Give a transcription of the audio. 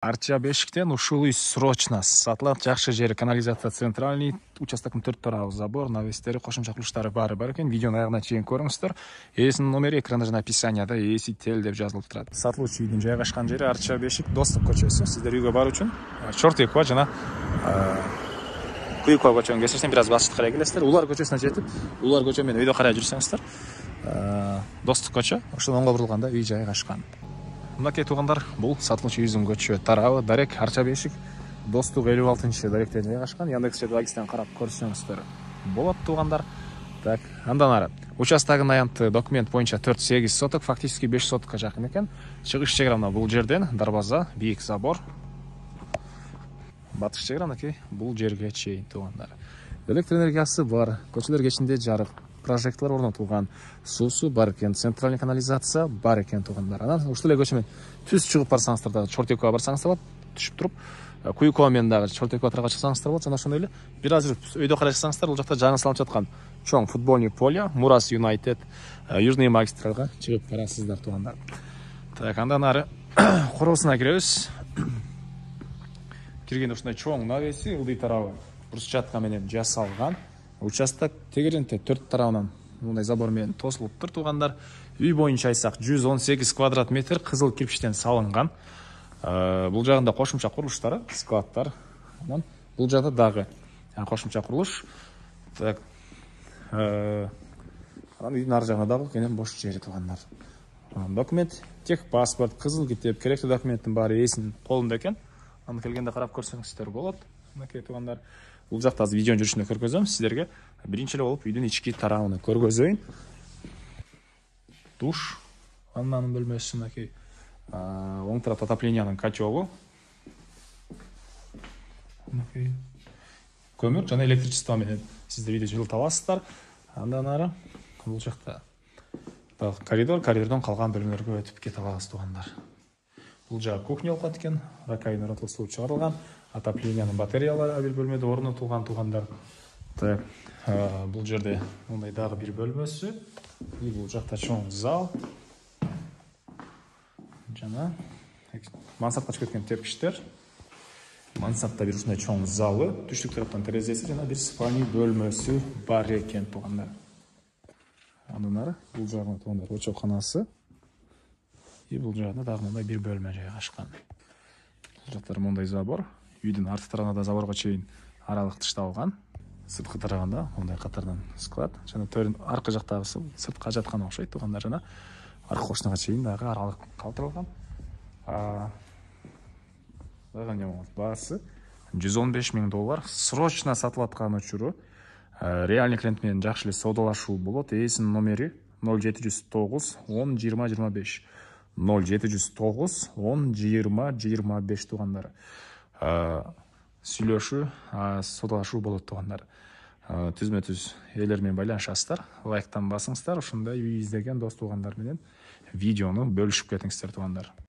Арча бешиктен ушул үй срочно сатылат. Жакшы жери канализация центральный, участоктун 4 тарабы забор, навестери, кошумча курулуштары баары бар экен. Видеону аягына чейин көрүңүздөр. Ээсинин номери экранда жана описанияда ээси тел деп жазылып турат. Сатылуучу үйдүн жайгашкан жери Арча бешик Достук көчөсү. Сиздер үйгө баруу үчүн Чортекова жана Куйкова көчөнүн кесириштен бир аз басып карай келесиздер. Улар көчөсүнө жетип, Улар көчө менен өйдө карай жүрсөңүздөр, Достук көчө, ошол оңго бурулганда үй жайгашкан. Мынакей туугандар, бул сатылуучу үйдүн көчө тарабы Дарек Арча бешик Достук 56-чы даректе жайгашкан. Яндекс Адвагистен карап көрсөңүздөр болот туугандар. Так, андан ары участогунун аянты документ боюнча 4-8 соток, фактически 5 сотокко жакын экен. Чыгыш чегара бул жерден дарбаза, бийик забор. Батыш чегара мынакей бул жерге чейин туугандар. Электр энергиясы бар, көчөлөр кечинде жарык, прожекторлор орнотулган, суусу бар экен, центральный канализация бар экен туугандар. Анан ушул эле көчө менен түз чыгып барсаңыздар дагы Чортекова барсаңыздар болот, түшүп туруп, Куйкова менен дагы Чортекова тарапка чыксаңыздар болот. Жана ошондой эле бир аз жүрүп өйдө карай чыксаңыздар, бул жакта жаңы салынып жаткан чоң футбольный поле, Мурас Юнайтед, Южный магистралга чыгып барасыздар туугандар. Так, андан ары короосуна киребиз. Киргенде ушундай чоң навеси, ылдый тарабы брусчатка менен жасалган. Участок тегеренте 4 тарабынан мындай забор менен тосулуптур туугандар. Үй боюнча айтсак 118 квадрат метр кызыл кирпичтен салынган. Бул жагында кошумча курулуштары, складтар. Анан бул жагда дагы кошумча курулуш. Так. Анан үйдүн ар жагында дагы кенен бош жери туугандар. Документ, техпаспорт, кызыл китеп, керектүү документтин баары ээсинин колунда экен. Аны келгенде карап көрсөңүздөр болот. Мынакей туугандар, бул жакта азыр видеонун жүрүшүндө көргөзөм сиздерге. Биринчи эле болуп үйдүн ички тарабын көргөзөйүн. Душ, ваннанын бөлмөсү мынакей. Оң тарапта отоплениянын котелу. Мынакей көмүр жана электричество менен сиздер үйдө жылыта аласыздар. Андан ары бул жакта коридордон калган бөлмөлөргө өтүп кете алабыз туугандар. Бул жагы кухня болуп экен, раковина оратылып суу чыгарылган, отоплениянын батареялары бир бөлмөдө орнотулган туугандар. Так, бул жерде мындай дагы бир бөлмөсү, бул жакта чоң зал. Жана мансапка чыгып кеткен тепкичтер. Мансапта бир ушундай чоң залы, түштүк тараптан терезеси жана бир спальный бөлмөсү бар экен туугандар. Андан ары бул жагында туугандар очокканасы. Бул жагында дагы мындай бир бөлмө жайгашкан. Бул жактар мындай забор. Үйдүн арты тарабында да заборго чейин аралык ташталган. Сырткы тарабында мындай катардан склад жана аркы жактагысы сыртка жаткан окшойт туугандар, жана аркы кошунага чейин дагы аралык калтырылган. Дагы эмне болот? Баасы $115 000 срочно сатылып аткан учуру. Реальный клиент менен жакшы эле соодалашуу болот. Ээсинин номери 0709 10 20 25. 0709 10 20 25 туугандар. Сүйлөшүү, соодалашуу болот туугандар. Түзмө-түз ээлер менен байланышасыздар. Лайктан басыңыздар, ушундай үй издеген дос туугандар менен видеону бөлүшүп кетиңиздер туугандар.